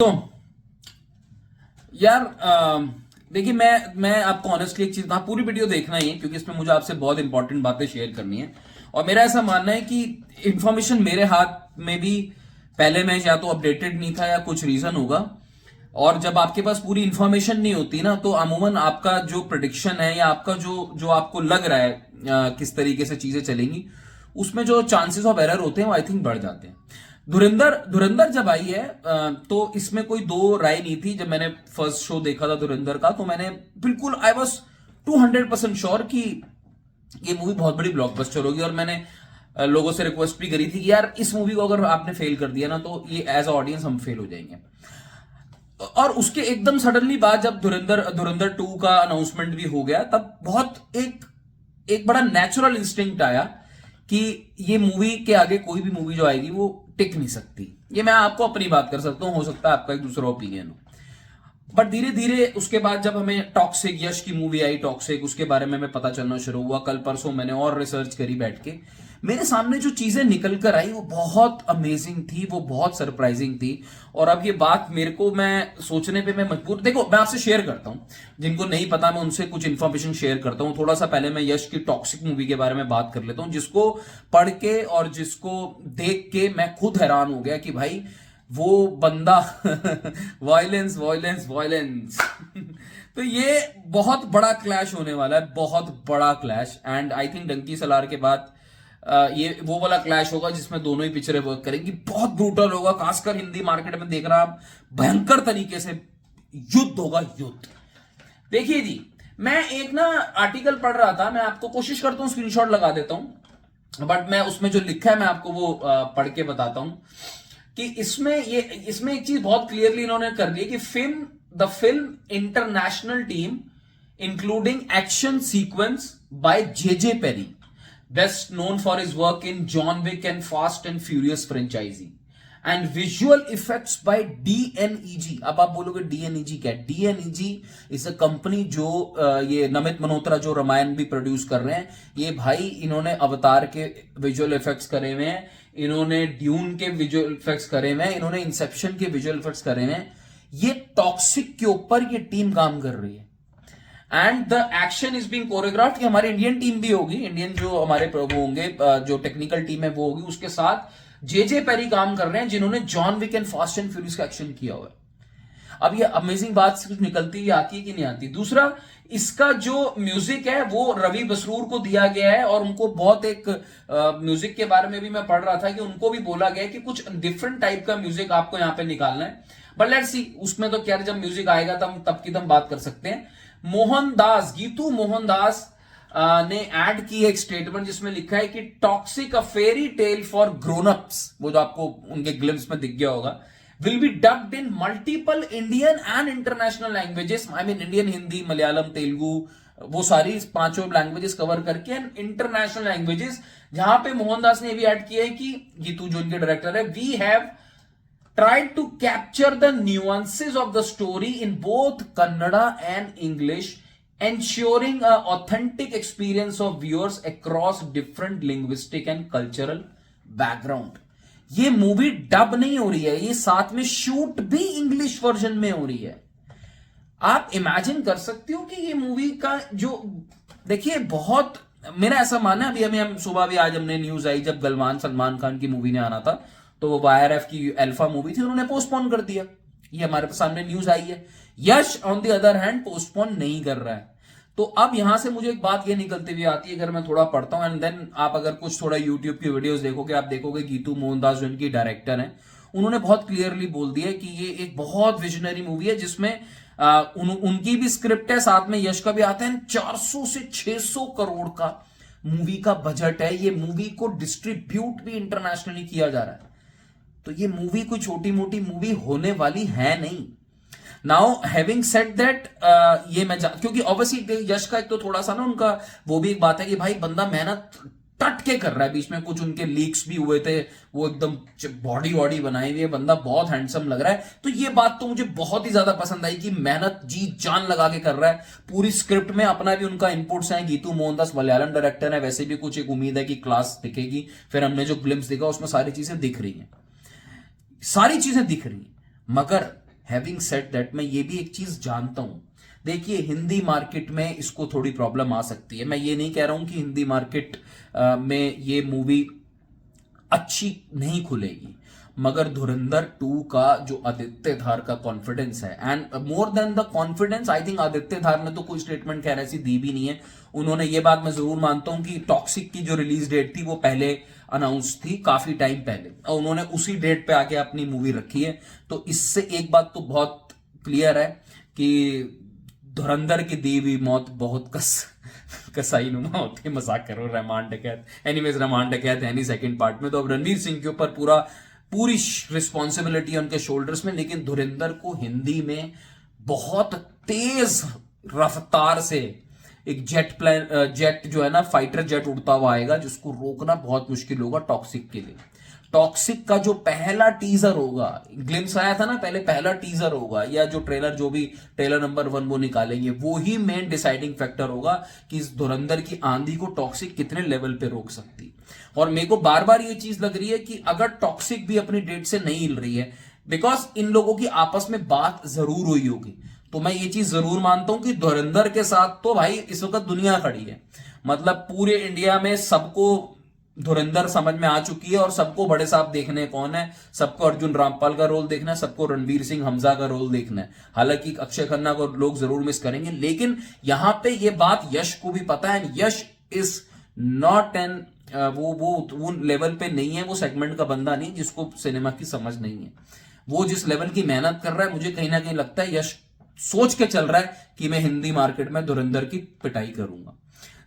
तो यार देखिए मैं आपको ऑनेस्टली एक चीज, हाँ पूरी वीडियो देखना ही है क्योंकि इसमें मुझे आपसे बहुत इंपॉर्टेंट बातें शेयर करनी है। और मेरा ऐसा मानना है कि इंफॉर्मेशन मेरे हाथ में भी पहले मैं या तो अपडेटेड नहीं था या कुछ रीजन होगा। और जब आपके पास पूरी इंफॉर्मेशन नहीं होती ना तो अमूमन आपका जो प्रिडिक्शन है या आपका जो जो आपको लग रहा है किस तरीके से चीजें चलेंगी उसमें जो चांसेस ऑफ एरर होते हैं वो आई थिंक बढ़ जाते हैं। धुरंधर धुरंधर जब आई है तो इसमें कोई दो राय नहीं थी। जब मैंने फर्स्ट शो देखा था धुरंधर का तो मैंने बिल्कुल आई वॉज 200% श्योर कि ये मूवी बहुत बड़ी ब्लॉकबस्टर होगी। और मैंने लोगों से रिक्वेस्ट भी करी थी कि यार इस मूवी को अगर आपने फेल कर दिया ना तो ये एज अ ऑडियंस हम फेल हो जाएंगे। और उसके एकदम सडनली बाद जब धुरंधर धुरंधर 2 का अनाउंसमेंट भी हो गया तब बहुत एक एक बड़ा नेचुरल इंस्टिंक्ट आया कि ये मूवी के आगे कोई भी मूवी जो आएगी वो टिक नहीं सकती। ये मैं आपको अपनी बात कर सकता हूं, हो सकता है आपका एक दूसरा ओपिनियन हो। बट धीरे धीरे उसके बाद जब हमें टॉक्सिक यश की मूवी आई टॉक्सिक, उसके बारे में हमें पता चलना शुरू हुआ। कल परसों मैंने और रिसर्च करी बैठ के, मेरे सामने जो चीजें निकल कर आई वो बहुत अमेजिंग थी, वो बहुत सरप्राइजिंग थी। और अब ये बात मेरे को मैं सोचने पे मैं मजबूर, देखो मैं आपसे शेयर करता हूं, जिनको नहीं पता मैं उनसे कुछ इंफॉर्मेशन शेयर करता हूं। थोड़ा सा पहले मैं यश की टॉक्सिक मूवी के बारे में बात कर लेता हूं, जिसको पढ़ के और जिसको देख के मैं खुद हैरान हो गया कि भाई वो बंदा वायलेंस वायलेंस वायलेंस तो ये बहुत बड़ा क्लैश होने वाला है, बहुत बड़ा clash. And I think Dunki Salaar के बाद ये वो वाला क्लैश होगा जिसमें दोनों ही पिक्चरें वर्क करेंगी। बहुत ब्रूटल होगा, खासकर हिंदी मार्केट में देख रहा आप, भयंकर तरीके से युद्ध होगा, युद्ध। देखिए जी, मैं एक ना आर्टिकल पढ़ रहा था, मैं आपको कोशिश करता हूं स्क्रीनशॉट लगा देता हूं, बट मैं उसमें जो लिखा है मैं आपको वो पढ़ के बताता हूं कि इसमें एक चीज बहुत क्लियरली इन्होंने कर दी है कि film international team including action sequence by JJ Perry, best known for his work in John Wick and Fast and Furious franchise, and visual effects by DNEG. अब आप बोलोगे डीएनईजी क्या है? डीएनईजी इज अ कंपनी जो ये नमित मल्होत्रा जो रामायण भी produce कर रहे हैं, ये भाई इन्होंने अवतार के विजुअल इफेक्ट्स करे हुए हैं, इन्होंने ड्यून के विजुअल इफेक्ट्स करे हुए हैं, इन्होंने इंसेप्शन के विजुअल इफेक्ट्स करे हुए हैं। ये टॉक्सिक के ऊपर ये टीम काम कर रही है and the action is being choreographed. हमारी इंडियन टीम भी होगी, इंडियन जो हमारे वो होंगे, जो टेक्निकल टीम है वो होगी, उसके साथ जेजे पेरी काम कर रहे हैं जिन्होंने John Wick and Fast and Furious का एक्शन किया हुआ है। अब ये अमेजिंग बात कुछ निकलती है, आती है कि नहीं आती। दूसरा, इसका जो म्यूजिक है वो रवि बसरूर को दिया गया है और उनको बहुत एक म्यूजिक के बारे में भी मैं पढ़ रहा था कि उनको भी बोला गया है कि कुछ डिफरेंट टाइप का म्यूजिक आपको यहां पे निकालना है। बट लेट्स सी, उसमें तो क्या जब म्यूजिक आएगा तब की बात कर सकते हैं। मोहनदास, गीतू मोहनदास ने ऐड की एक स्टेटमेंट जिसमें लिखा है कि toxic a fairy tale for grown ups, वो जो आपको उनके ग्लिम्स में दिख गया होगा, will be dubbed in multiple Indian and international languages. I mean Indian, Hindi, Malayalam, Telugu, वो सारी पांचों लैंग्वेजेस कवर करके एंड इंटरनेशनल लैंग्वेजेस। जहां पे मोहनदास ने भी ऐड किया है कि गीतू जो उनके डायरेक्टर है, we have tried to capture the nuances of the story in both Kannada and English, ensuring an authentic experience of viewers across different linguistic and cultural background. ये मूवी डब नहीं हो रही है, ये साथ में शूट भी इंग्लिश वर्जन में हो रही है। आप इमेजिन कर सकते हो कि ये मूवी का जो, देखिए बहुत, मेरा ऐसा मानना है, अभी हम सुबह भी आज हमने न्यूज आई जब गलमान सलमान खान की मूवी ने आना था तो वो वाईआरएफ की अल्फा मूवी थी, उन्होंने पोस्टपोन कर दिया। ये हमारे सामने न्यूज आई है। Yash on the other hand postpone नहीं कर रहा है। तो अब यहां से मुझे एक बात ये निकलती हुई आती है, अगर मैं थोड़ा पढ़ता हूं एंड देन आप अगर कुछ थोड़ा यूट्यूब की वीडियोस देखोगे, आप देखोगे गीतू मोहनदास जो इनकी डायरेक्टर हैं, उन्होंने बहुत क्लियरली बोल दिया कि ये एक बहुत विजनरी मूवी है जिसमें उनकी भी स्क्रिप्ट है, साथ में यश का भी आता है। 400 से 600 करोड़ का मूवी का बजट है। ये मूवी को डिस्ट्रीब्यूट भी इंटरनेशनली किया जा रहा है। तो ये मूवी कोई छोटी मोटी मूवी होने वाली है नहीं। नाउ हैविंग सेड दैट, ये मैं क्योंकि ऑब्वियसली यश का एक तो थोड़ा सा ना उनका वो भी एक बात है कि भाई बंदा मेहनत टट के कर रहा है। बीच में कुछ उनके लीक्स भी हुए थे, वो एकदम बॉडी वॉडी बनाई हुई है, बंदा बहुत हैंडसम लग रहा है। तो ये बात तो मुझे बहुत ही ज्यादा पसंद आई कि मेहनत जी जान लगा के कर रहा है। पूरी स्क्रिप्ट में अपना भी उनका इनपुट्स है। गीतू मोहनदास मलयालम डायरेक्टर है, वैसे भी कुछ एक उम्मीद है कि क्लास दिखेगी। फिर हमने जो ग्लिम्स देखा उसमें सारी चीजें दिख रही हैं, सारी चीजें दिख रही हैं। मगर हैविंग सेड दैट, मैं ये भी एक चीज जानता हूं, देखिए हिंदी मार्केट में इसको थोड़ी प्रॉब्लम आ सकती है। मैं ये नहीं कह रहा हूं कि हिंदी मार्केट में ये मूवी अच्छी नहीं खुलेगी, मगर धुरंधर 2 का जो आदित्य धार का कॉन्फिडेंस है, and more than the confidence, I think Aditya Dhar ने तो कोई स्टेटमेंट कह ऐसी दी भी नहीं है। उन्होंने ये बात मैं जरूर मानता हूं कि टॉक्सिक की जो रिलीज डेट थी वो पहले अनाउंस थी, काफी टाइम पहले, और उन्होंने उसी डेट पे आके अपनी मूवी रखी है। तो इससे एक बात तो बहुत क्लियर है कि धुरंधर की दी हुई मौत बहुत कसाई नुमा होती है। मजाक करो, रहमान डकैत, एनीवेज रहमान डकैत है नहीं सेकंड पार्ट में, तो अब रणवीर सिंह के ऊपर पूरी रिस्पॉन्सिबिलिटी है उनके शोल्डर्स में। लेकिन धुरंधर को हिंदी में बहुत तेज रफ्तार से एक जेट जो है ना, फाइटर जेट उड़ता हुआ आएगा, जिसको रोकना बहुत मुश्किल होगा टॉक्सिक के लिए। टॉक्सिक का जो पहला टीजर होगा, ग्लिम्स आया था ना पहले, पहला टीजर होगा या जो ट्रेलर, जो भी ट्रेलर नंबर 1 वो निकालेंगे, वो ही मेन डिसाइडिंग फैक्टर होगा कि इस धुरंधर की आंधी को टॉक्सिक कितने लेवल पे रोक सकती। और मेरे को बार बार ये चीज लग रही है कि अगर टॉक्सिक भी अपनी डेट से नहीं हिल रही है, बिकॉज इन लोगों की आपस में बात जरूर हुई होगी, तो मैं ये चीज जरूर मानता हूं कि धुरंधर के साथ तो भाई इस वक्त दुनिया खड़ी है। मतलब पूरे इंडिया में सबको धुरंधर समझ में आ चुकी है, और सबको बड़े साहब देखने कौन है, सबको अर्जुन रामपाल का रोल देखना है, सबको रणवीर सिंह हमजा का रोल देखना है। हालांकि अक्षय खन्ना को लोग जरूर मिस करेंगे, लेकिन यहां पे ये बात यश को भी पता है। यश इज नॉट एन वो लेवल पे नहीं है, वो सेगमेंट का बंदा नहीं जिसको सिनेमा की समझ नहीं है। वो जिस लेवल की मेहनत कर रहा है, मुझे कहीं ना कहीं लगता है यश सोच के चल रहा है कि मैं हिंदी मार्केट में धुरंधर की पिटाई करूंगा।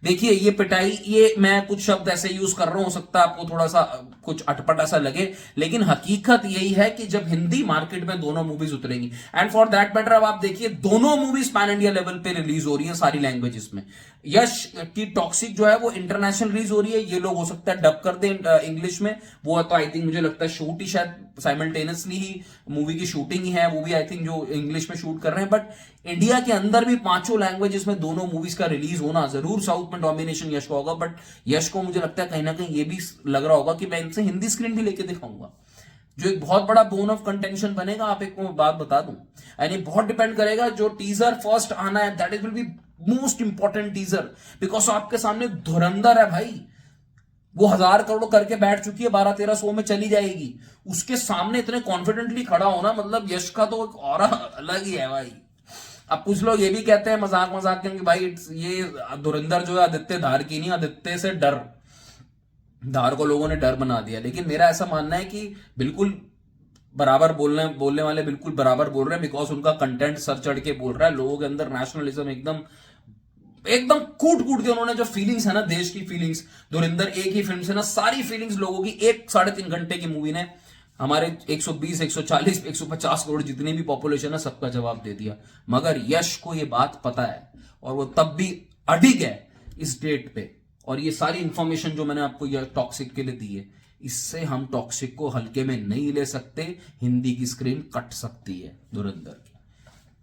देखिए ये पिटाई, ये मैं कुछ शब्द ऐसे यूज कर रहा हूं, हो सकता है आपको थोड़ा सा कुछ अटपटा सा लगे, लेकिन हकीकत यही है कि जब हिंदी मार्केट में दोनों मूवीज उतरेंगी, एंड फॉर दैट मैटर अब आप देखिए दोनों मूवीज पैन इंडिया लेवल पे रिलीज हो रही है सारी लैंग्वेजेस में। यश की टॉक्सिक जो है वो इंटरनेशनल रिलीज हो रही है, ये लोग हो सकता है डब कर दे इंग्लिश में, वो तो आई थिंक मुझे लगता है शूट ही शायद साइमल्टेनियसली ही मूवी की शूटिंग ही है, वो भी आई थिंक जो इंग्लिश में शूट कर रहे हैं। बट इंडिया के अंदर भी 5 लैंग्वेजेस में दोनों मूवीज का रिलीज होना, जरूर साउथ में डोमिनेशन यश का होगा, बट यश को मुझे लगता है कहीं ना कहीं ये भी लग रहा होगा कि मैं इनसे हिंदी स्क्रीन भी लेके दिखाऊंगा, जो एक बहुत बड़ा बोन ऑफ कंटेंशन बनेगा। आप एक बात बता दूं, यानी बहुत डिपेंड करेगा जो टीजर फर्स्ट आना है, that is will be most important teaser, because आपके सामने धुरंधर है भाई, वो 1000 करोड़ करके बैठ चुकी है, 12-1300 में चली जाएगी, उसके सामने इतने कॉन्फिडेंटली खड़ा होना, मतलब यश का तो एक ऑरा अलग ही है भाई। अब कुछ लोग ये भी कहते हैं मजाक मजाक में कि भाई ये धुरंधर जो है आदित्य धार की नहीं, आदित्य से धार को लोगों ने डर बना दिया। लेकिन मेरा ऐसा मानना है कि बिल्कुल बराबर बोलने वाले बिल्कुल बराबर बोल रहे हैं, बिकॉज उनका कंटेंट सर चढ़ के बोल रहा है, लोगों के अंदर नेशनलिज्म एकदम कूट के उन्होंने जो फीलिंग्स है ना, देश की फीलिंग्स, धुरंधर एक ही फिल्म से ना सारी फीलिंग्स लोगों की 1-3.5 घंटे की मूवी ने हमारे 120, 140, 150 करोड़ जितनी भी पॉपुलेशन है सबका जवाब दे दिया। मगर यश को ये बात पता है, और वो तब भी अडिग है इस डेट पे, और ये सारी इंफॉर्मेशन जो मैंने आपको ये टॉक्सिक के लिए दी है, इससे हम टॉक्सिक को हल्के में नहीं ले सकते, हिंदी की स्क्रीन कट सकती है धुरंधर की।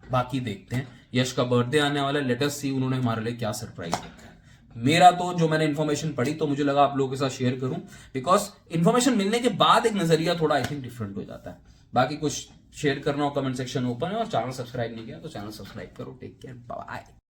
बाकी देखते हैं, यश का बर्थडे आने वाला है, लेट अस सी उन्होंने हमारे लिए क्या सरप्राइज रखा है। मेरा तो जो मैंने इन्फॉर्मेशन पढ़ी तो मुझे लगा आप लोगों के साथ शेयर करूं, बिकॉज इन्फॉर्मेशन मिलने के बाद एक नजरिया थोड़ा आई थिंक डिफरेंट हो जाता है। बाकी कुछ शेयर करना हो कमेंट सेक्शन ओपन है, और चैनल सब्सक्राइब नहीं किया तो चैनल सब्सक्राइब करो। Take care, bye.